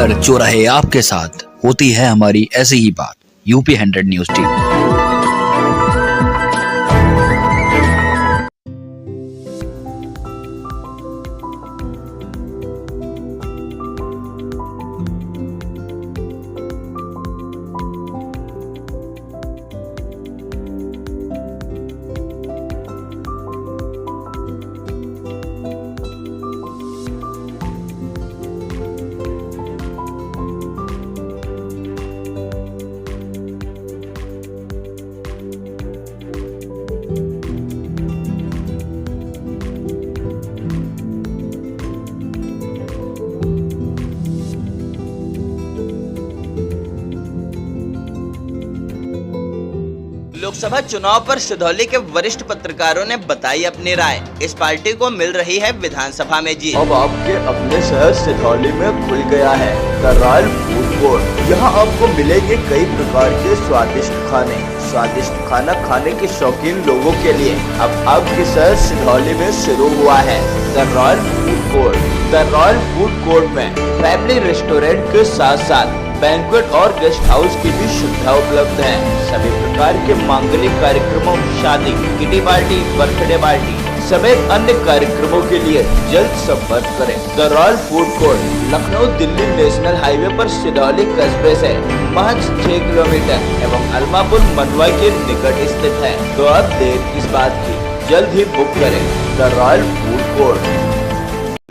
हर चौराहे आपके साथ होती है हमारी ऐसी ही बात। UP 100 news team. लोकसभा चुनाव पर सिधौली के वरिष्ठ पत्रकारों ने बताई अपनी राय। इस पार्टी को मिल रही है विधानसभा में जीत। अब आपके अपने शहर सिधौली में खुल गया है द रॉयल फूड कोर्ट। यहाँ आपको मिलेंगे कई प्रकार के स्वादिष्ट खाने। स्वादिष्ट खाना खाने के शौकीन लोगों के लिए अब आपके शहर सिधौली में शुरू हुआ है the royal food court. The royal food court में फैमिली रेस्टोरेंट के साथ साथ बैंक्वेट और गेस्ट हाउस की भी सुविधा उपलब्ध है। सभी प्रकार के मांगलिक कार्यक्रमों, शादी, किटी पार्टी, बर्थडे पार्टी समेत अन्य कार्यक्रमों के लिए जल्द संपर्क करें। The royal food court Lucknow Delhi national highway पर सिधौली कस्बे से महज 6 किलोमीटर एवं अलमापुर मंडवा के निकट स्थित है। तो अब देर किस बात की, जल्द ही बुक करें the royal food court.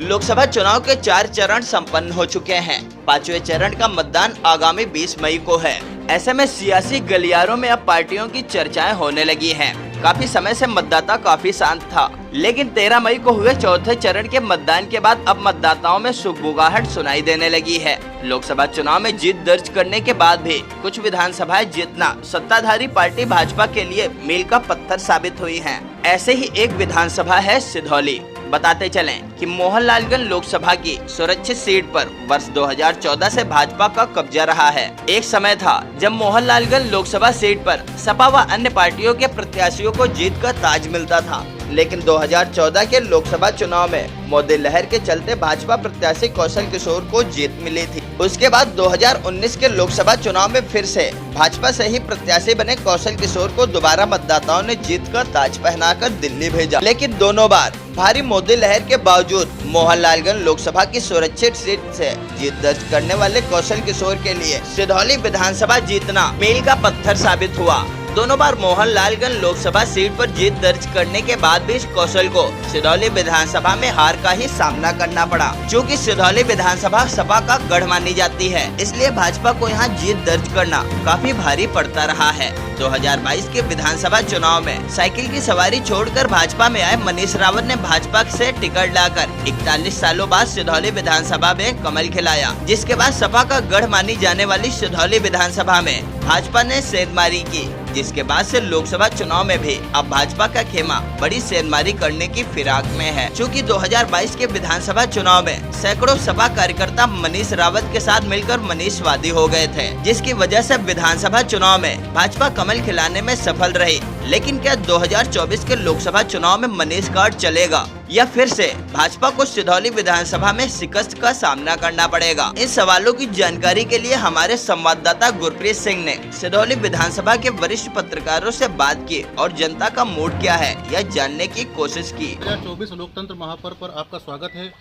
Lok Sabha चुनाव के 4 चरण संपन्न हो चुके हैं। 5वें चरण का मतदान आगामी 20 मई को है। ऐसे में सियासी गलियारों में अब पार्टियों की चर्चाएं होने लगी हैं। काफी समय से मतदाता काफी शांत था, लेकिन 13 मई को हुए चौथे चरण के मतदान के बाद अब मतदाताओं में सुगबुगाहट सुनाई देने लगी है। लोकसभा चुनाव में जीत दर्ज करने के बाद भी कुछ विधानसभाएं जीतना सत्ताधारी पार्टी भाजपा के लिए मील का पत्थर साबित हुई है। ऐसे ही एक विधानसभा है सिधौली। बताते चलें कि मोहनलालगंज लोकसभा की सुरक्षित सीट पर वर्ष 2014 से भाजपा का कब्जा रहा है। एक समय था जब मोहनलालगंज लोकसभा सीट पर सपा व अन्य पार्टियों के प्रत्याशियों को जीत का ताज मिलता था, लेकिन 2014 के लोकसभा चुनाव में मोदी लहर के चलते भाजपा प्रत्याशी कौशल किशोर को जीत मिली थी। उसके बाद 2019 के लोकसभा चुनाव में फिर से भाजपा से ही प्रत्याशी बने कौशल किशोर को दोबारा मतदाताओं ने जीत का ताज पहनाकर दिल्ली भेजा, लेकिन दोनों बार भारी मोदी लहर के बावजूद मोहनलालगंज लोकसभा की सुरक्षित सीट से जीत दर्ज करने वाले कौशल किशोर के लिए सिधौली विधानसभा जीतना मील का पत्थर साबित हुआ। दोनों बार मोहनलालगंज लोकसभा सीट पर जीत दर्ज करने के बाद भी कौशल को सिधौली विधानसभा में हार का ही सामना करना पड़ा। चूँकि सिधौली विधानसभा सपा का गढ़ मानी जाती है, इसलिए भाजपा को यहाँ जीत दर्ज करना काफी भारी पड़ता रहा है। 2022 के विधानसभा चुनाव में साइकिल की सवारी छोड़कर भाजपा में आए मनीष रावत ने भाजपा से टिकट लाकर 41 सालों बाद सिधौली विधानसभा में कमल खिलाया, जिसके बाद सपा का गढ़ मानी जाने वाली सिधौली विधानसभा में भाजपा ने सेंधमारी की, जिसके बाद से लोकसभा चुनाव में भी अब भाजपा का खेमा बड़ी सेंधमारी करने की फिराक में है। चूँकि 2022 के विधानसभा चुनाव में सैकड़ों सपा कार्यकर्ता मनीष रावत के साथ मिलकर मनीषवादी हो गए थे, जिसकी वजह से विधानसभा चुनाव में भाजपा कमल खिलाने में सफल रही। लेकिन क्या 2024 के लोकसभा चुनाव में मनीष कार्ड चलेगा या फिर से भाजपा को सिधौली विधानसभा में शिकस्त का सामना करना पड़ेगा? इन सवालों की जानकारी के लिए हमारे संवाददाता गुरप्रीत सिंह ने सिधौली विधानसभा के वरिष्ठ पत्रकारों से बात की और जनता का मूड क्या है यह जानने की कोशिश की। 2024 लोकतंत्र महापर्व पर आपका स्वागत है।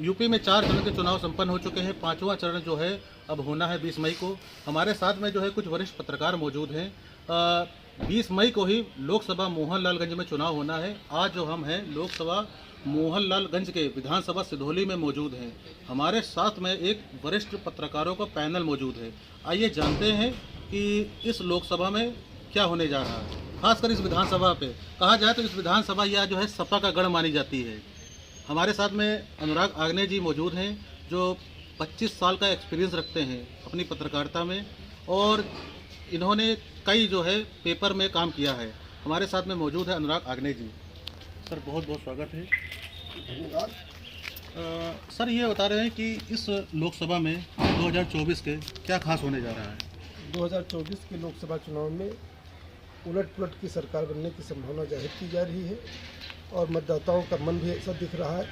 यूपी में 4 चरण के चुनाव संपन्न हो चुके हैं। 5वां चरण जो है अब होना है 20 मई को। हमारे साथ में जो है कुछ वरिष्ठ पत्रकार मौजूद हैं। 20 मई को ही लोकसभा मोहनलालगंज में चुनाव होना है। आज जो हम हैं लोकसभा मोहनलालगंज के विधानसभा सिधौली में मौजूद हैं। हमारे साथ में एक वरिष्ठ पत्रकारों का पैनल मौजूद है। आइए जानते हैं कि इस लोकसभा में क्या होने जा रहा है। खासकर इस विधानसभा पे कहा जाए तो इस विधानसभा यह जो है सपा का गढ़ मानी जाती है। हमारे साथ में अनुराग आग्नेय जी मौजूद हैं जो 25 साल का एक्सपीरियंस रखते हैं अपनी पत्रकारिता में और इन्होंने कई जो है पेपर में काम किया है। हमारे साथ में मौजूद है अनुराग आग्नेय जी। सर बहुत बहुत स्वागत है। धन्यवाद। सर ये बता रहे हैं कि इस लोकसभा में 2024 के क्या खास होने जा रहा है? 2024 के लोकसभा चुनाव में उलट पुलट की सरकार बनने की संभावना जाहिर की जा रही है और मतदाताओं का मन भी ऐसा दिख रहा है।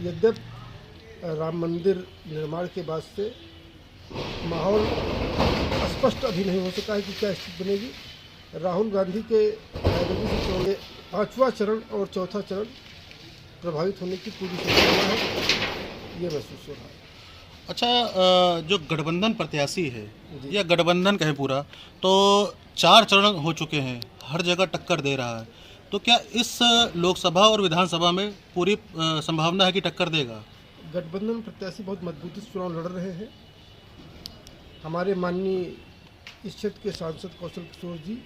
यद्यपि राम मंदिर निर्माण के बाद से माहौल स्पष्ट अभी नहीं हो सका है कि क्या स्थिति बनेगी। राहुल गांधी के रायबरेली से चुनाव में 5वां चरण और 4था चरण प्रभावित होने की पूरी संभावना है, ये महसूस हो रहा है। अच्छा, जो गठबंधन प्रत्याशी है जी। या गठबंधन कहे पूरा, तो 4 चरण हो चुके हैं, हर जगह टक्कर दे रहा है, तो क्या इस लोकसभा और विधानसभा में पूरी संभावना है कि टक्कर देगा? गठबंधन प्रत्याशी बहुत मजबूती से चुनाव लड़ रहे हैं। हमारे माननीय इस क्षेत्र के सांसद कौशल किशोर जी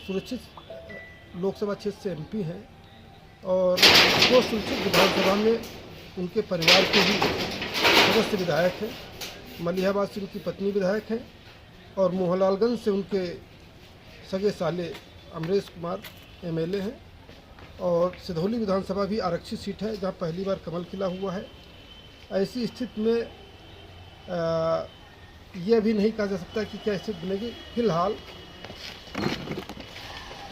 सुरक्षित लोकसभा क्षेत्र से एमपी हैं और दो सुरक्षित विधानसभा में उनके परिवार के ही सदस्य विधायक हैं। मलिहाबाद से उनकी पत्नी विधायक हैं और मोहनलालगंज से उनके सगे साले अमरेश कुमार एमएलए हैं और सिधौली विधानसभा भी आरक्षित सीट है जहां पहली बार कमल खिला हुआ है। ऐसी स्थिति में यह भी नहीं कहा जा सकता कि क्या स्थिति बनेगी। फिलहाल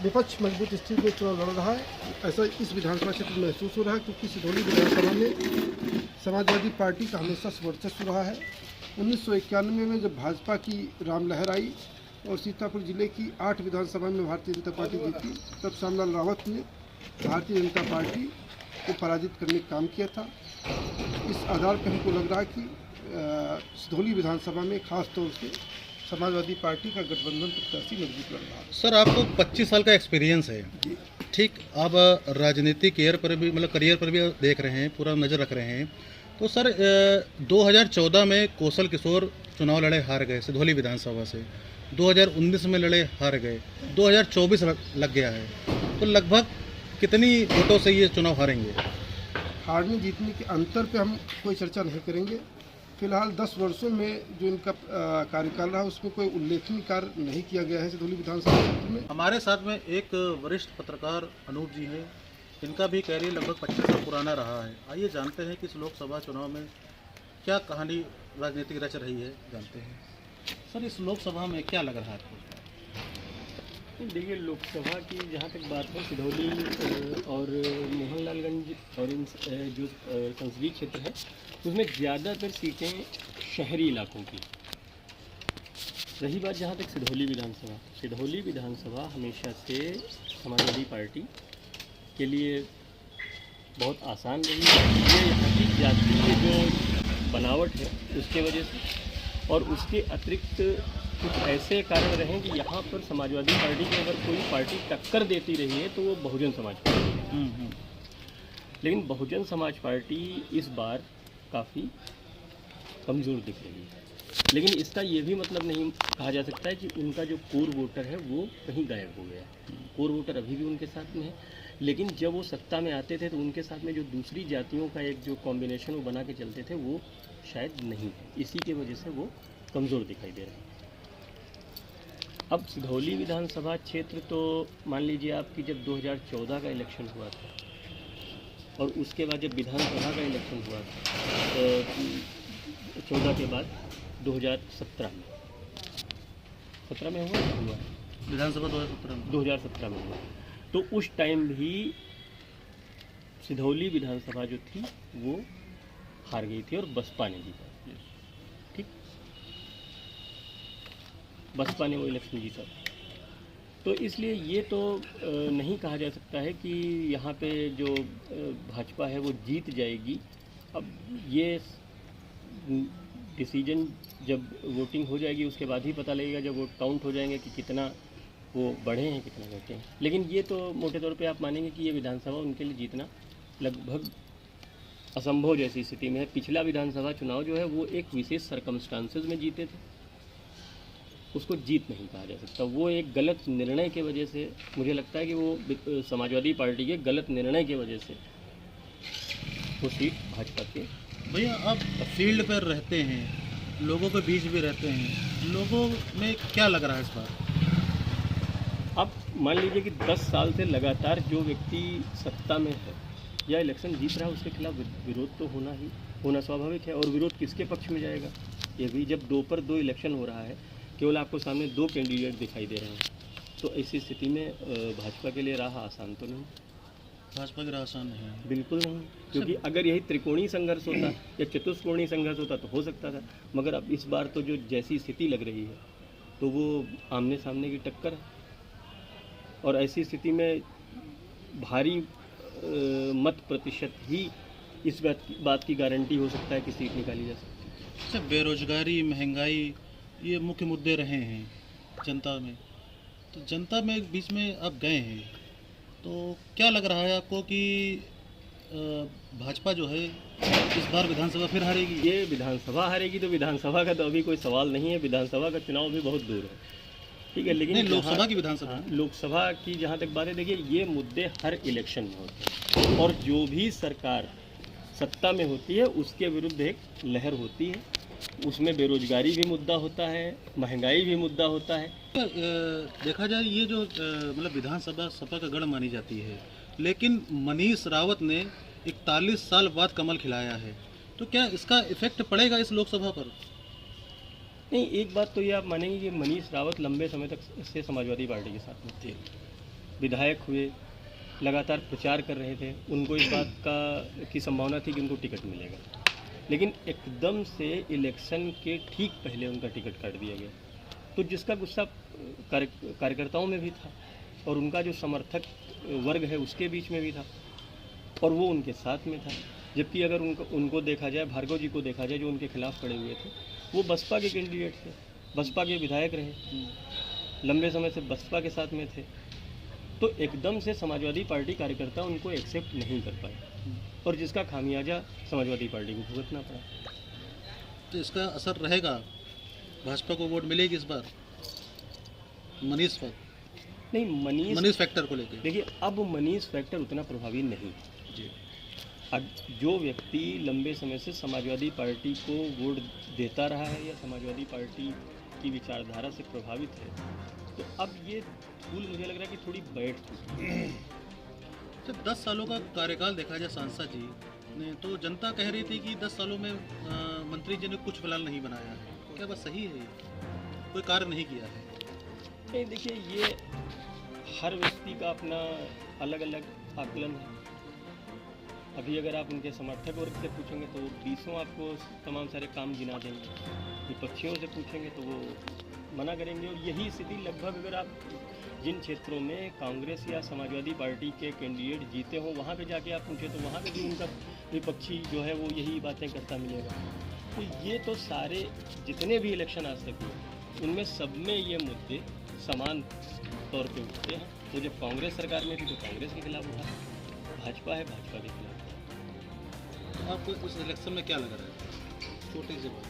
विपक्ष मजबूत स्थिति में चुनाव लड़ रहा है, ऐसा इस विधानसभा क्षेत्र में महसूस हो रहा है, क्योंकि सिधौली विधानसभा में समाजवादी पार्टी का हमेशा वर्चस्व रहा है। 1991 में जब भाजपा की राम लहर आई और सीतापुर जिले की 8 विधानसभा में भारतीय जनता पार्टी जीती, तब श्यामलाल रावत ने भारतीय जनता पार्टी को पराजित करने का काम किया था। इस आधार पर हमको लग रहा है कि सिधौली विधानसभा में खास तौर से समाजवादी पार्टी का गठबंधन प्रत्याशी मजबूत लग रहा है। सर, आपको 25 साल का एक्सपीरियंस है, ठीक, आप राजनीतिक करियर पर भी, मतलब करियर पर भी देख रहे हैं, पूरा नज़र रख रहे हैं, तो सर 2014 में कौशल किशोर चुनाव लड़े हार गए सिधौली विधानसभा से, 2019 में लड़े हार गए, 2024 लग गया है, तो लगभग कितनी वोटों से ये चुनाव हारेंगे? हारने जीतने के अंतर पे हम कोई चर्चा नहीं करेंगे। फिलहाल 10 वर्षों में जो इनका कार्यकाल रहा उसमें कोई उल्लेखनीय कार्य नहीं किया गया है सिधौली विधानसभा क्षेत्र में। हमारे साथ में एक वरिष्ठ पत्रकार अनूप जी हैं, इनका भी कैरियर लगभग 25 साल पुराना रहा है। आइए जानते हैं कि इस लोकसभा चुनाव में क्या कहानी राजनीतिक रच रही है, जानते हैं। सर, इस लोकसभा में क्या लग रहा है आपको? देखिए, लोकसभा की जहाँ तक बात है, सिधौली और मोहनलालगंज और इन जो संसदीय क्षेत्र है उसमें ज़्यादातर सीटें शहरी इलाकों की। रही बात जहाँ तक सिधौली विधानसभा हमेशा से समाजवादी पार्टी के लिए बहुत आसान रही है। ये यहाँ की जातीय जो बनावट है उसके वजह से, और उसके अतिरिक्त कुछ ऐसे कारण रहे कि यहाँ पर समाजवादी पार्टी की अगर कोई पार्टी टक्कर देती रही है तो वो बहुजन समाज पार्टी है। लेकिन बहुजन समाज पार्टी इस बार काफ़ी कमज़ोर दिख रही है। लेकिन इसका ये भी मतलब नहीं कहा जा सकता है कि उनका जो कोर वोटर है वो कहीं गायब हो गया है। कोर वोटर अभी भी उनके साथ में है, लेकिन जब वो सत्ता में आते थे तो उनके साथ में जो दूसरी जातियों का एक जो कॉम्बिनेशन वो बना के चलते थे वो शायद नहीं है। इसी के वजह से वो कमज़ोर दिखाई दे रहा है। अब सिधौली विधानसभा क्षेत्र तो मान लीजिए आपकी जब 2014 का इलेक्शन हुआ था और उसके बाद जब विधानसभा का इलेक्शन हुआ था 14 के बाद 2017 में हुआ विधानसभा 2017 में हुआ, तो उस टाइम भी सिधौली विधानसभा जो थी वो हार गई थी और बसपा ने जीता। ठीक, बसपा ने वो इलेक्शन जीता। तो इसलिए ये तो नहीं कहा जा सकता है कि यहाँ पे जो भाजपा है वो जीत जाएगी। अब ये डिसीजन जब वोटिंग हो जाएगी उसके बाद ही पता लगेगा, जब वोट काउंट हो जाएंगे कि कितना वो बढ़े हैं कितना घटे हैं। लेकिन ये तो मोटे तौर पे आप मानेंगे कि ये विधानसभा उनके लिए जीतना लगभग असंभव जैसी स्थिति में है। पिछला विधानसभा चुनाव जो है वो एक विशेष सर्कमस्टांसेस में जीते थे, उसको जीत नहीं कहा जा सकता। वो एक गलत निर्णय के वजह से, मुझे लगता है कि वो समाजवादी पार्टी के गलत निर्णय की वजह से वो सीट भाजपा के। भैया, आप फील्ड पर रहते हैं, लोगों के बीच भी रहते हैं, लोगों में क्या लग रहा है इस बार? आप मान लीजिए कि 10 साल से लगातार जो व्यक्ति सत्ता में है या इलेक्शन जीत रहा है उसके खिलाफ विरोध तो होना स्वाभाविक है। और विरोध किसके पक्ष में जाएगा? ये भी जब 2 पर 2 इलेक्शन हो रहा है, केवल आपको सामने 2 कैंडिडेट दिखाई दे रहे हैं, तो ऐसी स्थिति में भाजपा के लिए राह आसान तो नहीं। भाजपा की राह आसान नहीं है। बिल्कुल नहीं, क्योंकि अगर यही त्रिकोणीय संघर्ष होता या चतुष्कोणीय संघर्ष होता तो हो सकता था, मगर अब इस बार तो जो जैसी स्थिति लग रही है तो वो आमने सामने की टक्कर है, और ऐसी स्थिति में भारी मत प्रतिशत ही इस बात की गारंटी हो सकता है कि सीट निकाली जा सकती है। अच्छा, बेरोजगारी, महंगाई, ये मुख्य मुद्दे रहे हैं जनता में, तो जनता में बीच में आप गए हैं, तो क्या लग रहा है आपको कि भाजपा जो है इस बार विधानसभा फिर हारेगी? ये विधानसभा हारेगी तो विधानसभा का तो अभी कोई सवाल नहीं है, विधानसभा का चुनाव भी बहुत दूर है, ठीक है, लेकिन लोकसभा की विधानसभा, हाँ, लोकसभा की जहाँ तक बात है, देखिए ये मुद्दे हर इलेक्शन में होते हैं, और जो भी सरकार सत्ता में होती है उसके विरुद्ध एक लहर होती है, उसमें बेरोजगारी भी मुद्दा होता है, महंगाई भी मुद्दा होता है। देखा जाए ये जो मतलब विधानसभा सपा का गढ़ मानी जाती है, लेकिन मनीष रावत ने 41 साल बाद कमल खिलाया है, तो क्या इसका इफेक्ट पड़ेगा इस लोकसभा पर? नहीं, एक बात तो ये आप मानेंगे कि मनीष रावत लंबे समय तक से समाजवादी पार्टी के साथ में थे, विधायक हुए, लगातार प्रचार कर रहे थे, उनको इस बात की संभावना थी कि उनको टिकट मिलेगा, लेकिन एकदम से इलेक्शन के ठीक पहले उनका टिकट काट दिया गया, तो जिसका गुस्सा कार्यकर्ताओं में भी था और उनका जो समर्थक वर्ग है उसके बीच में भी था, और वो उनके साथ में था। जबकि अगर उनको देखा जाए, भार्गव जी को देखा जाए जो उनके खिलाफ खड़े हुए थे, वो बसपा के कैंडिडेट थे, बसपा के विधायक रहे, लंबे समय से बसपा के साथ में थे, तो एकदम से समाजवादी पार्टी कार्यकर्ता उनको एक्सेप्ट नहीं कर पाए, और जिसका खामियाजा समाजवादी पार्टी को भुगतना पड़ा। तो इसका असर रहेगा, भाजपा को वोट मिलेगी इस बार मनीष पर? नहीं, मनीष फैक्टर को लेकर देखिए, अब मनीष फैक्टर उतना प्रभावी नहीं जी। अब जो व्यक्ति लंबे समय से समाजवादी पार्टी को वोट देता रहा है या समाजवादी पार्टी की विचारधारा से प्रभावित है, तो अब ये धूल मुझे लग रहा है कि थोड़ी बैठ चुकी है। जब 10 सालों का कार्यकाल देखा जाए सांसद जी ने, तो जनता कह रही थी कि 10 सालों में मंत्री जी ने कुछ फिलहाल नहीं बनाया है, क्या बात सही है? कोई कार्य नहीं किया है? नहीं, देखिए, ये हर व्यक्ति का अपना अलग अलग आकलन है। अभी अगर आप उनके समर्थक वर्ग से पूछेंगे तो 20 आपको तमाम सारे काम गिना देंगे, विपक्षियों से पूछेंगे तो वो मना करेंगे, और यही स्थिति लगभग अगर आप जिन क्षेत्रों में कांग्रेस या समाजवादी पार्टी के कैंडिडेट जीते हों वहाँ पे जाके आप पूछें तो वहाँ पे भी उनका विपक्षी जो है वो यही बातें करता मिलेगा। तो ये तो सारे जितने भी इलेक्शन आज तक हुए उनमें सब में ये मुद्दे समान तौर पे उठते हैं। तो जब कांग्रेस सरकार में थी तो कांग्रेस के खिलाफ उठा, भाजपा है भाजपा के खिलाफ। आपको उस इलेक्शन में क्या लग रहा है? छोटी सी बात,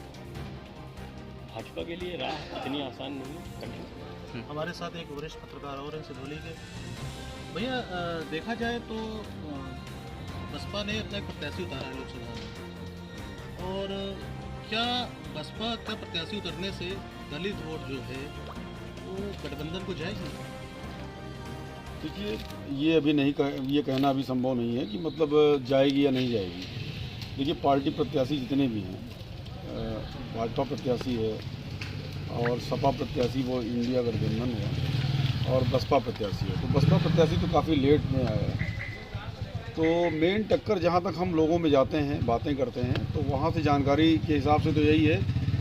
भाजपा के लिए राह इतनी आसान नहीं, कठिन। हमारे साथ एक वरिष्ठ पत्रकार और हैं सिधौली के। भैया, देखा जाए तो बसपा ने अपना एक प्रत्याशी उतारा है लोकसभा में, और क्या बसपा का प्रत्याशी उतरने से दलित वोट जो है वो गठबंधन को जाएगी? देखिए, ये अभी नहीं ये कहना अभी संभव नहीं है कि मतलब जाएगी या नहीं जाएगी। देखिए, पार्टी प्रत्याशी जितने भी हैं, भाजपा प्रत्याशी है और सपा प्रत्याशी वो इंडिया गठबंधन है, और बसपा प्रत्याशी है। तो बसपा प्रत्याशी तो काफ़ी लेट में आया है, तो मेन टक्कर जहाँ तक हम लोगों में जाते हैं, बातें करते हैं, तो वहाँ से जानकारी के हिसाब से तो यही है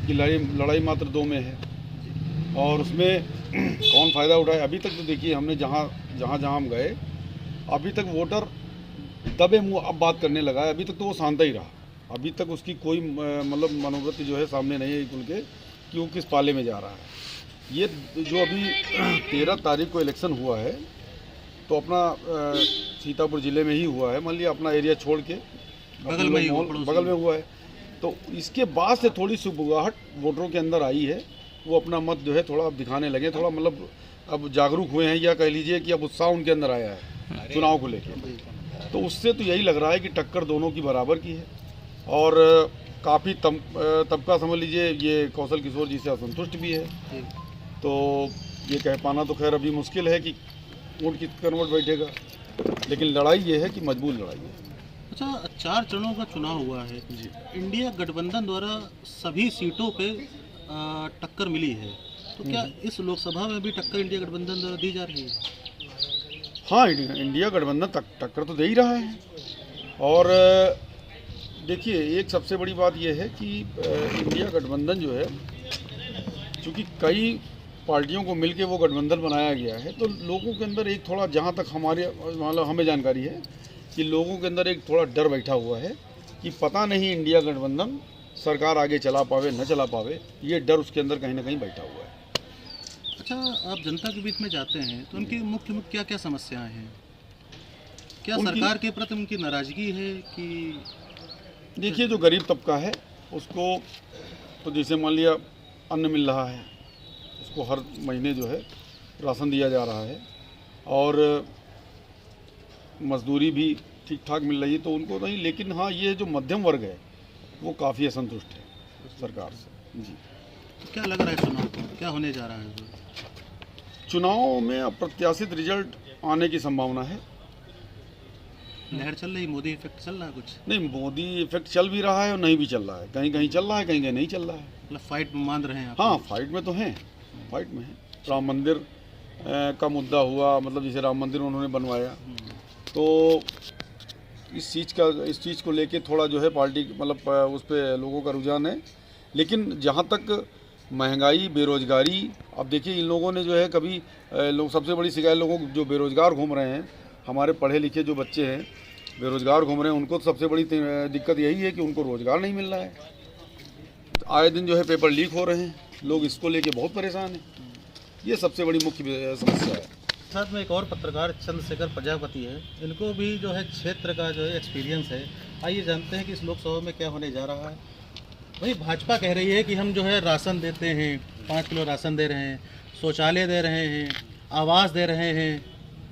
कि लड़ाई मात्र 2 में है, और उसमें कौन फ़ायदा उठाए। अभी तक तो देखिए, हमने जहाँ हम गए, अभी तक वोटर दबे मुँह अब बात करने लगा है। अभी तक तो वो शांत ही रहा, अभी तक उसकी कोई मतलब मनोवृत्ति जो है सामने नहीं है खुल के कि वो किस पाले में जा रहा है। ये जो अभी 13 तारीख को इलेक्शन हुआ है, तो अपना सीतापुर ज़िले में ही हुआ है, मान लिया अपना एरिया छोड़ के बगल में हुआ है, तो इसके बाद से थोड़ी सुबुगाहट वोटरों के अंदर आई है। वो अपना मत जो है थोड़ा अब दिखाने लगे, थोड़ा मतलब अब जागरूक हुए हैं, या कह लीजिए कि अब उत्साह उनके अंदर आया है चुनाव को लेकर। तो उससे तो यही लग रहा है कि टक्कर दोनों की बराबर की है, और काफ़ी तबका समझ लीजिए ये कौशल किशोर जी से असंतुष्ट भी है। तो ये कह पाना तो खैर अभी मुश्किल है कि वोट किस करवट बैठेगा, लेकिन लड़ाई ये है कि मजबूत लड़ाई है। अच्छा, 4 चरणों का चुनाव हुआ है जी। इंडिया गठबंधन द्वारा सभी सीटों पे टक्कर मिली है, तो क्या इस लोकसभा में भी टक्कर इंडिया गठबंधन द्वारा दी जा रही है? हाँ, इंडिया गठबंधन टक्कर तो दे ही रहा है। और देखिए, एक सबसे बड़ी बात यह है कि इंडिया गठबंधन जो है, चूँकि कई पार्टियों को मिलके वो गठबंधन बनाया गया है, तो लोगों के अंदर एक थोड़ा, जहाँ तक हमें जानकारी है कि लोगों के अंदर एक थोड़ा डर बैठा हुआ है कि पता नहीं इंडिया गठबंधन सरकार आगे चला पावे न चला पावे, ये डर उसके अंदर कहीं ना कहीं बैठा हुआ है। अच्छा, आप जनता के बीच में जाते हैं तो उनकी मुख्य क्या क्या समस्याएं हैं? क्या सरकार के प्रति उनकी नाराजगी है कि? देखिए, जो गरीब तबका है उसको तो जैसे मान लिया अन्न मिल रहा है, उसको हर महीने जो है राशन दिया जा रहा है, और मजदूरी भी ठीक ठाक मिल रही है, तो उनको नहीं। लेकिन हाँ, ये जो मध्यम वर्ग है वो काफ़ी असंतुष्ट है सरकार से जी। तो क्या लग रहा है चुनाव को, क्या होने जा रहा है? चुनाव में अप्रत्याशित रिजल्ट आने की संभावना है। लहर चल रही, मोदी इफेक्ट चल रहा है कुछ? नहीं, मोदी इफेक्ट चल भी रहा है और नहीं भी चल रहा है, कहीं कहीं चल रहा है, कहीं कहीं नहीं चल रहा है। मतलब फाइट में मान रहे हैं आप? हाँ, फाइट में तो हैं, फाइट में है। राम मंदिर का मुद्दा हुआ, मतलब जैसे राम मंदिर उन्होंने बनवाया, तो इस चीज़ को लेके थोड़ा जो है पार्टी, मतलब उस पर लोगों का रुझान है। लेकिन जहाँ तक महंगाई, बेरोजगारी, अब देखिए इन लोगों ने जो है कभी लोग, सबसे बड़ी शिकायत लोगों को जो बेरोजगार घूम रहे हैं, हमारे पढ़े लिखे जो बच्चे हैं बेरोजगार घूम रहे हैं, उनको सबसे बड़ी दिक्कत यही है कि उनको रोजगार नहीं मिल रहा है। आए दिन जो है पेपर लीक हो रहे हैं, लोग इसको लेके बहुत परेशान हैं। ये सबसे बड़ी मुख्य समस्या है। साथ में एक और पत्रकार चंद्रशेखर प्रजापति है, इनको भी जो है क्षेत्र का जो है एक्सपीरियंस है। आइए जानते हैं कि इस लोकसभा में क्या होने जा रहा है। वही भाजपा कह रही है कि हम जो है राशन देते हैं, 5 किलो राशन दे रहे हैं, शौचालय दे रहे हैं, आवास दे रहे हैं।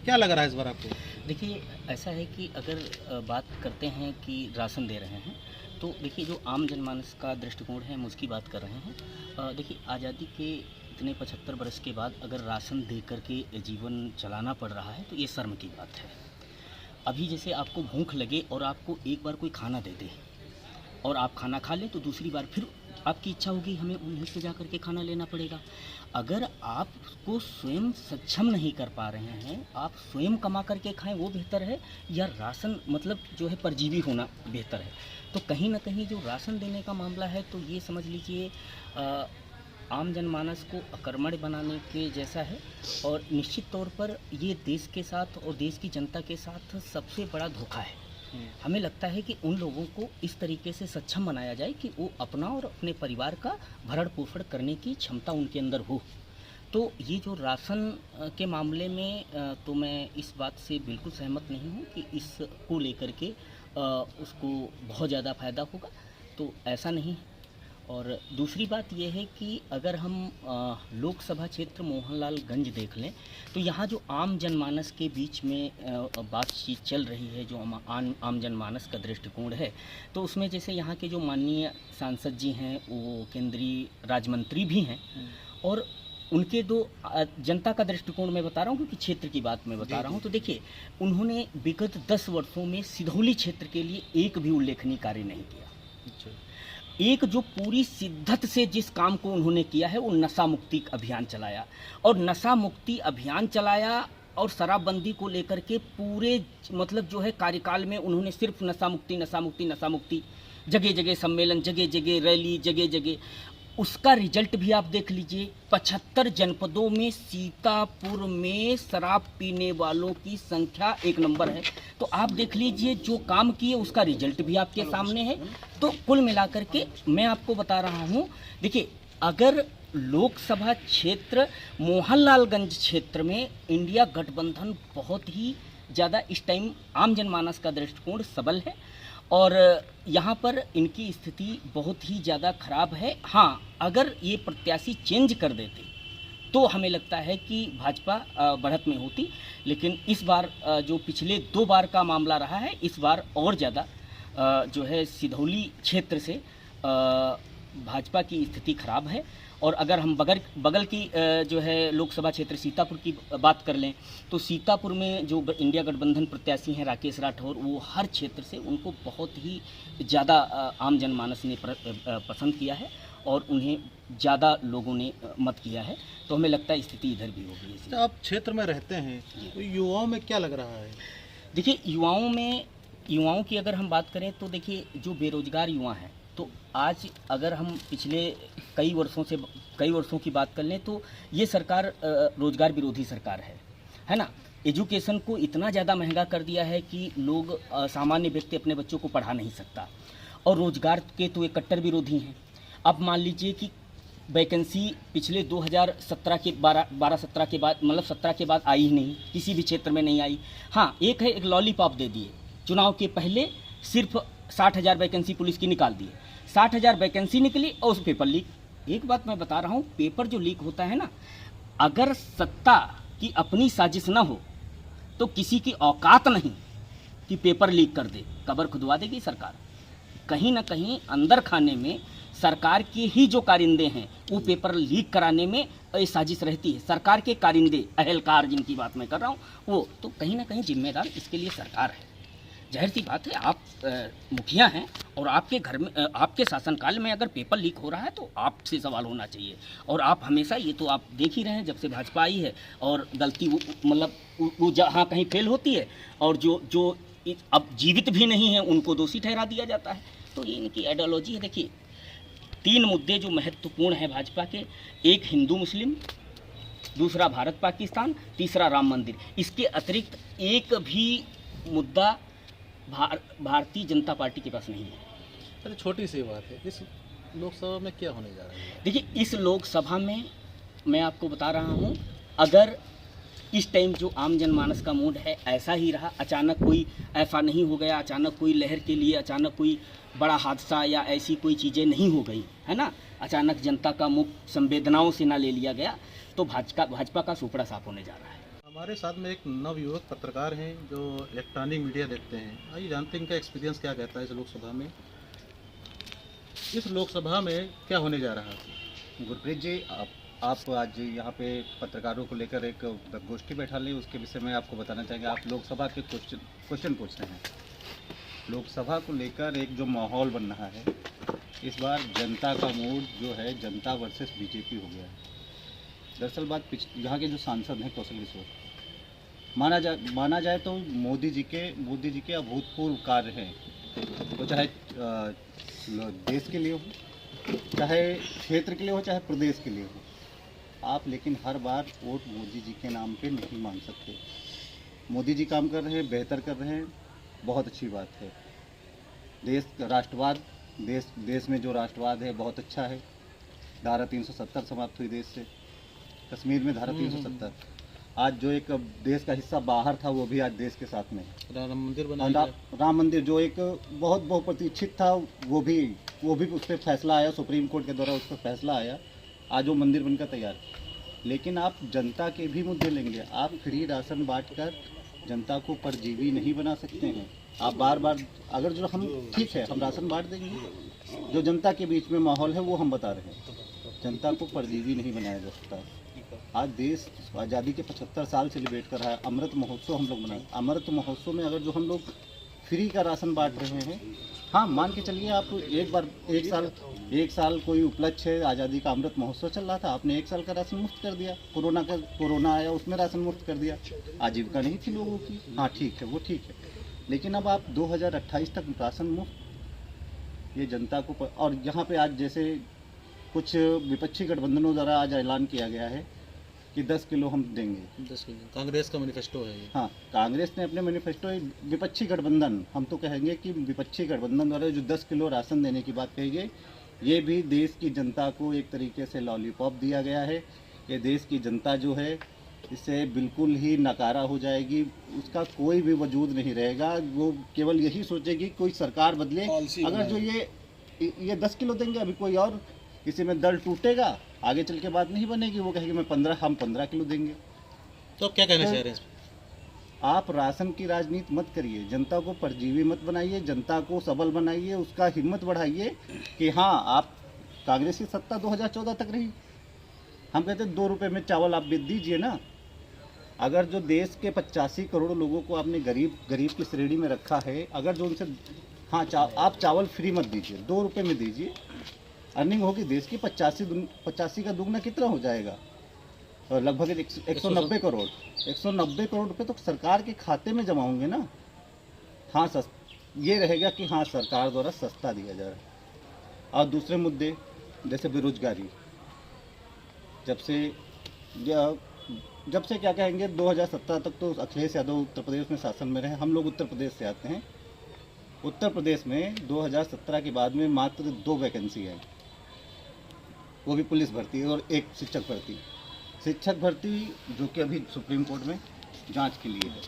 क्या लग रहा है इस बार आपको? देखिए, ऐसा है कि अगर बात करते हैं कि राशन दे रहे हैं, तो देखिए जो आम जनमानस का दृष्टिकोण है हम उसकी बात कर रहे हैं। देखिए, आज़ादी के इतने 75 वर्ष के बाद अगर राशन दे कर के जीवन चलाना पड़ रहा है तो ये शर्म की बात है। अभी जैसे आपको भूख लगे और आपको एक बार कोई खाना दे दे और आप खाना खा लें, तो दूसरी बार फिर आपकी इच्छा होगी हमें उन्हीं से जा कर के खाना लेना पड़ेगा। अगर आपको स्वयं सक्षम नहीं कर पा रहे हैं, आप स्वयं कमा करके खाएं वो बेहतर है, या राशन मतलब जो है परजीवी होना बेहतर है। तो कहीं ना कहीं जो राशन देने का मामला है, तो ये समझ लीजिए आम जनमानस को अकर्मण्य बनाने के जैसा है, और निश्चित तौर पर ये देश के साथ और देश की जनता के साथ सबसे बड़ा धोखा है। हमें लगता है कि उन लोगों को इस तरीके से सक्षम बनाया जाए कि वो अपना और अपने परिवार का भरण पोषण करने की क्षमता उनके अंदर हो। तो ये जो राशन के मामले में तो मैं इस बात से बिल्कुल सहमत नहीं हूँ कि इसको लेकर के उसको बहुत ज़्यादा फ़ायदा होगा, तो ऐसा नहीं है। और दूसरी बात यह है कि अगर हम लोकसभा क्षेत्र मोहनलालगंज देख लें, तो यहाँ जो आम जनमानस के बीच में बातचीत चल रही है, जो आम जनमानस का दृष्टिकोण है, तो उसमें जैसे यहाँ के जो माननीय सांसद जी हैं वो केंद्रीय राज्य मंत्री भी हैं, और उनके दो जनता का दृष्टिकोण मैं बता रहा हूँ क्योंकि क्षेत्र की बात मैं बता रहा हूँ। तो देखिए, उन्होंने विगत 10 वर्षों में सिधौली क्षेत्र के लिए एक भी उल्लेखनीय कार्य नहीं किया। एक जो पूरी शिद्दत से जिस काम को उन्होंने किया है वो नशा मुक्ति अभियान चलाया, और नशा मुक्ति अभियान चलाया और शराबबंदी को लेकर के पूरे मतलब जो है कार्यकाल में उन्होंने सिर्फ नशा मुक्ति नशा मुक्ति नशा मुक्ति, जगह जगह सम्मेलन, जगह जगह रैली, जगह जगह। उसका रिजल्ट भी आप देख लीजिए, 75 जनपदों में सीतापुर में शराब पीने वालों की संख्या 1 नंबर है। तो आप देख लीजिए जो काम किए उसका रिजल्ट भी आपके सामने है। तो कुल मिलाकर के मैं आपको बता रहा हूँ, देखिए अगर लोकसभा क्षेत्र मोहनलालगंज क्षेत्र में इंडिया गठबंधन बहुत ही ज़्यादा इस टाइम आम जनमानस का दृष्टिकोण सबल है, और यहाँ पर इनकी स्थिति बहुत ही ज़्यादा खराब है। हाँ, अगर ये प्रत्याशी चेंज कर देते तो हमें लगता है कि भाजपा बढ़त में होती, लेकिन इस बार जो पिछले 2 बार का मामला रहा है, इस बार और ज़्यादा जो है सिधौली क्षेत्र से भाजपा की स्थिति खराब है। और अगर हम बगल की जो है लोकसभा क्षेत्र सीतापुर की बात कर लें, तो सीतापुर में जो इंडिया गठबंधन प्रत्याशी हैं राकेश राठौर, वो हर क्षेत्र से उनको बहुत ही ज़्यादा आम जनमानस ने पसंद किया है, और उन्हें ज़्यादा लोगों ने मत किया है, तो हमें लगता है स्थिति इधर भी होगी ऐसी। आप क्षेत्र में रहते हैं तो युवाओं में क्या लग रहा है? देखिए युवाओं की अगर हम बात करें तो देखिए जो बेरोजगार युवा हैं, तो आज अगर हम पिछले कई वर्षों की बात कर लें तो ये सरकार रोजगार विरोधी सरकार है ना। एजुकेशन को इतना ज़्यादा महंगा कर दिया है कि लोग सामान्य व्यक्ति अपने बच्चों को पढ़ा नहीं सकता, और रोजगार के तो ये कट्टर विरोधी हैं। अब मान लीजिए कि वैकेंसी पिछले 2017 के 12-17 के बाद, मतलब 17 के बाद आई ही नहीं, किसी भी क्षेत्र में नहीं आई। हाँ, एक लॉलीपॉप दे दिए, चुनाव के पहले सिर्फ 60,000 वैकेंसी पुलिस की निकाल दिए, 60,000 वैकेंसी निकली और उस पेपर लीक। एक बात मैं बता रहा हूँ, पेपर जो लीक होता है ना, अगर सत्ता की अपनी साजिश ना हो तो किसी की औकात नहीं कि पेपर लीक कर दे, कब्र खुदवा देगी सरकार। कहीं ना कहीं अंदर खाने में सरकार के ही जो कारिंदे हैं वो पेपर लीक कराने में ये साजिश रहती है। सरकार के कारिंदे, अहलकार जिनकी बात मैं कर रहा हूँ, वो तो कहीं ना कहीं जिम्मेदार इसके लिए सरकार है। जाहिर सी बात है, आप मुखिया हैं और आपके घर में आपके शासनकाल में अगर पेपर लीक हो रहा है तो आपसे सवाल होना चाहिए। और आप हमेशा, ये तो आप देख ही रहे हैं जब से भाजपा आई है, और गलती मतलब वो जहाँ कहीं फेल होती है और जो अब जीवित भी नहीं है उनको दोषी ठहरा दिया जाता है। तो ये इनकी आइडियोलॉजी है। देखिए 3 मुद्दे जो महत्वपूर्ण हैं भाजपा के, एक हिंदू मुस्लिम, दूसरा भारत पाकिस्तान, तीसरा राम मंदिर। इसके अतिरिक्त एक भी मुद्दा भारतीय जनता पार्टी के पास नहीं है। अरे छोटी सी बात है, इस लोकसभा में क्या होने जा रहा है? देखिए इस लोकसभा में मैं आपको बता रहा हूँ, अगर इस टाइम जो आम जनमानस का मूड है ऐसा ही रहा, अचानक कोई ऐसा नहीं हो गया, अचानक कोई लहर के लिए अचानक कोई बड़ा हादसा या ऐसी कोई चीज़ें नहीं हो गई है ना, अचानक जनता का मुख संवेदनाओं से ना ले लिया गया, तो भाजपा का सुपड़ा साफ होने जा रहा है। हमारे साथ में एक नवयुवक पत्रकार हैं जो इलेक्ट्रॉनिक मीडिया देखते हैं। आइए जानते हैं इनका एक्सपीरियंस क्या कहता है इस लोकसभा में। इस लोकसभा में क्या होने जा रहा है? गुरप्रीत जी, आप आज यहाँ पे पत्रकारों को लेकर एक गोष्ठी बैठा ली, उसके विषय में आपको बताना चाहेंगे। आप लोकसभा के क्वेश्चन पूछ रहे हैं। लोकसभा को लेकर एक जो माहौल बन रहा है, इस बार जनता का मूड जो है जनता वर्सेस बीजेपी हो गया है। दरअसल बात यहाँ के जो सांसद हैं कौशल किशोर, माना जाए तो मोदी जी के अभूतपूर्व कार्य हैं, वो चाहे देश के लिए हो, चाहे क्षेत्र के लिए हो, चाहे प्रदेश के लिए हो। आप लेकिन हर बार वोट मोदी जी के नाम पे नहीं मांग सकते। मोदी जी काम कर रहे हैं, बेहतर कर रहे हैं, बहुत अच्छी बात है। देश में जो राष्ट्रवाद है बहुत अच्छा है। धारा 370 समाप्त हुई देश से, कश्मीर में धारा 370। आज जो एक देश का हिस्सा बाहर था वो भी आज देश के साथ में है। राम मंदिर जो एक बहुत बहुप्रतीक्षित था, वो भी उस पर फैसला आया, सुप्रीम कोर्ट के द्वारा उस पर फैसला आया, आज वो मंदिर बनकर तैयार है। लेकिन आप जनता के भी मुद्दे लेंगे। आप फ्री राशन बांटकर जनता को परजीवी नहीं बना सकते हैं। आप बार अगर जो हम ठीक है हम राशन बांट देंगे, जो जनता के बीच में माहौल है वो हम बता रहे हैं, जनता को परजीवी नहीं बनाया जा सकता। आज देश आज़ादी के 75 साल सेलिब्रेट कर रहा है, अमृत महोत्सव हम लोग मनाए। अमृत महोत्सव में अगर जो हम लोग फ्री का राशन बांट रहे हैं, हाँ मान के चलिए आप एक साल कोई उपलक्ष्य है, आज़ादी का अमृत महोत्सव चल रहा था, आपने 1 साल का राशन मुफ्त कर दिया। कोरोना आया उसमें राशन मुफ्त कर दिया, आजीविका नहीं थी लोगों की, हाँ ठीक है वो ठीक है। लेकिन अब आप 2028 तक राशन मुफ्त, ये जनता को और यहाँ पे आज जैसे कुछ विपक्षी गठबंधनों द्वारा आज ऐलान किया गया है कि 10 किलो हम देंगे। 10 किलो कांग्रेस का मैनिफेस्टो है ये। हाँ, कांग्रेस ने अपने मैनिफेस्टो, विपक्षी गठबंधन, हम तो कहेंगे कि विपक्षी गठबंधन द्वारा जो 10 किलो राशन देने की बात कही गई, ये भी देश की जनता को एक तरीके से लॉलीपॉप दिया गया है। ये देश की जनता जो है इससे बिल्कुल ही नकारा हो जाएगी, उसका कोई भी वजूद नहीं रहेगा। वो केवल यही सोचेगी कोई सरकार बदले। अगर जो ये 10 किलो देंगे, अभी कोई और किसी में दल टूटेगा, आगे चल के बात नहीं बनेगी, वो कहेगी हम 15 किलो देंगे। तो क्या कहना चाह रहे हैं? आप राशन की राजनीति मत करिए, जनता को परजीवी मत बनाइए, जनता को सबल बनाइए, उसका हिम्मत बढ़ाइए कि हाँ आप कांग्रेस की सत्ता 2014 तक रही, हम कहते 2 रुपये में चावल आप बेच दीजिए ना। अगर जो देश के 85 करोड़ लोगों को आपने गरीब की श्रेणी में रखा है, अगर जो उनसे हाँ आप चावल फ्री मत दीजिए, 2 रुपये में दीजिए, अर्निंग होगी देश की 85 का दुगना कितना हो जाएगा, और लगभग 190 करोड़ 190 करोड़ रुपए तो सरकार के खाते में जमा होंगे ना। हाँ ये रहेगा कि हाँ सरकार द्वारा सस्ता दिया जा रहा है। और दूसरे मुद्दे जैसे बेरोजगारी, जब से क्या कहेंगे 2017 तक तो अखिलेश यादव उत्तर प्रदेश में शासन में रहे। हम लोग उत्तर प्रदेश से आते हैं। उत्तर प्रदेश में 2017 के बाद में मात्र 2 वैकेंसी है, वो भी पुलिस भर्ती और एक शिक्षक भर्ती। शिक्षक भर्ती जो कि अभी सुप्रीम कोर्ट में जांच के लिए है।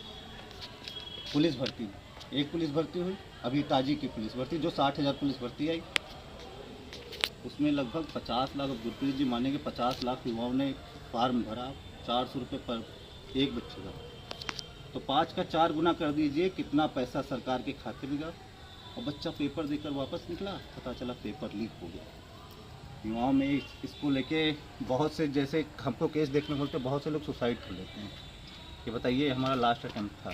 पुलिस भर्ती, एक पुलिस भर्ती हुई अभी ताजी की पुलिस भर्ती, जो 60,000 पुलिस भर्ती आई, उसमें लगभग 50 लाख, गुरप्रीत जी मानेंगे 50 लाख युवाओं ने फॉर्म भरा, 400 रुपये पर एक बच्चे का। तो 5 का 4 गुना कर दीजिए कितना पैसा सरकार के खाते में गया। और बच्चा पेपर देकर वापस निकला, पता चला पेपर लीक हो गया। युवाओं में इसको लेके बहुत से, जैसे हमको केस देखने को मिलते, बहुत से लोग सुसाइड कर लेते हैं कि बताइए हमारा लास्ट अटेम्प्ट था।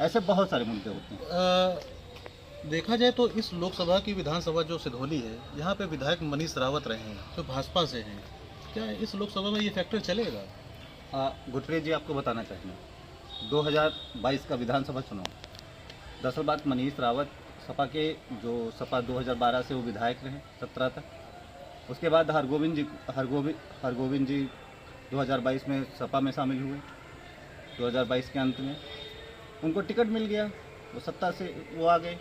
ऐसे बहुत सारे मुद्दे होते हैं। देखा जाए तो इस लोकसभा की विधानसभा जो सिधौली है, यहाँ पे विधायक मनीष रावत रहे हैं जो भाजपा से हैं। क्या इस लोकसभा में ये फैक्टर चलेगा? गुरप्रीत जी आपको बताना चाहिए 2022 का विधानसभा चुनाव, दरअसल बात मनीष रावत सपा के, जो सपा 2012 से वो विधायक रहे 17 तक। उसके बाद हरगोविंद जी 2022 में सपा में शामिल हुए। 2022 के अंत में उनको टिकट मिल गया, वो सत्ता से वो आ गए।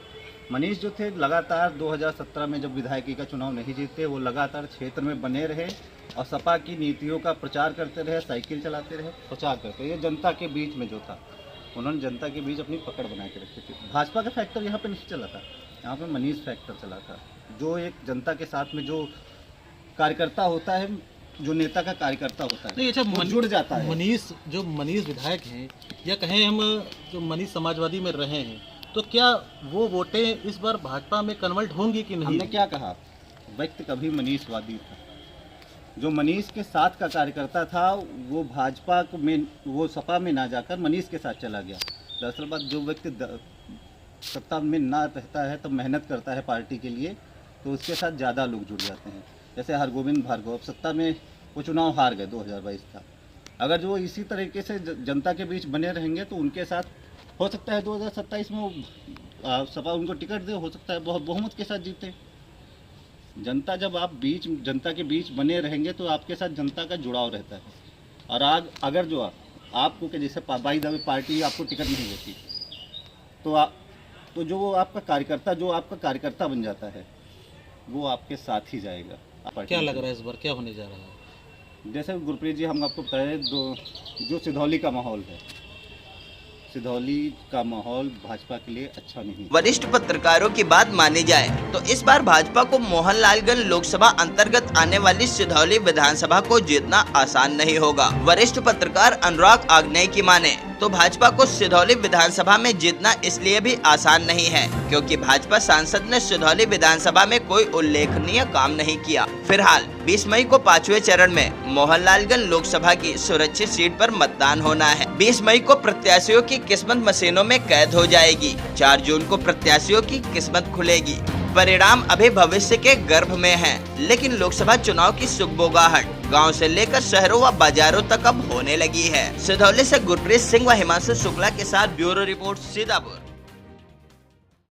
मनीष जो थे लगातार 2017 में जब विधायकी का चुनाव नहीं जीते, वो लगातार क्षेत्र में बने रहे और सपा की नीतियों का प्रचार करते रहे, साइकिल चलाते रहे, प्रचार करते। ये जनता के बीच में जो था, उन्होंने जनता के बीच अपनी पकड़ बना के रखी थी। भाजपा का फैक्टर यहाँ पे नहीं चला था, यहाँ पे मनीष फैक्टर चला था। जो एक जनता के साथ में जो कार्यकर्ता होता है, जो नेता का कार्यकर्ता होता है, नहीं, अच्छा, वो जुड़ जाता है। मनीष विधायक हैं, या कहें हम जो मनीष समाजवादी में रहे हैं, तो क्या वो वोटें इस बार भाजपा में कन्वर्ट होंगी कि नहीं? हमने क्या कहा, व्यक्ति कभी मनीषवादी था। जो मनीष के साथ का कार्यकर्ता था वो भाजपा में, वो सपा में ना जाकर मनीष के साथ चला गया। दरअसल बात, जो व्यक्ति सत्ता में ना रहता है तो मेहनत करता है पार्टी के लिए, तो उसके साथ ज़्यादा लोग जुड़ जाते हैं। जैसे हरगोविंद भार्गव सत्ता में वो चुनाव हार गए 2022 का। अगर जो इसी तरीके से जनता के बीच बने रहेंगे तो उनके साथ हो सकता है 2027 में वो सपा उनको टिकट दे, हो सकता है बहुत बहुमत के साथ जीते। जनता, जब आप जनता के बीच बने रहेंगे तो आपके साथ जनता का जुड़ाव रहता है। और अगर जो आपको कि जैसे बाई द वे पार्टी आपको टिकट नहीं देती, तो जो आपका कार्यकर्ता बन जाता है वो आपके साथ ही जाएगा। क्या लग रहा है इस बार क्या होने जा रहा है? जैसे गुरप्रीत जी हम आपको बताएं, जो सिधौली का माहौल है, सिधौली का माहौल भाजपा के लिए अच्छा नहीं। वरिष्ठ पत्रकारों की बात मानी जाए तो इस बार भाजपा को मोहनलालगंज लोकसभा अंतर्गत आने वाली सिधौली विधानसभा को जीतना आसान नहीं होगा। वरिष्ठ पत्रकार अनुराग आग्नेय की माने तो भाजपा को सिधौली विधानसभा में जीतना इसलिए भी आसान नहीं है क्योंकि भाजपा सांसद ने सिधौली विधानसभा में कोई उल्लेखनीय काम नहीं किया। फिलहाल 20 मई को 5वें चरण में मोहनलालगंज लोकसभा की सुरक्षित सीट पर मतदान होना है। 20 मई को प्रत्याशियों की किस्मत मशीनों में कैद हो जाएगी। 4 जून को प्रत्याशियों की किस्मत खुलेगी। परिणाम अभी भविष्य के गर्भ में है, लेकिन लोकसभा चुनाव की सुगबुगाहट गांव से लेकर शहरों व बाजारों तक अब होने लगी है। सिधौली से गुरप्रीत सिंह व हिमांशु शुक्ला के साथ ब्यूरो रिपोर्ट सीतापुर।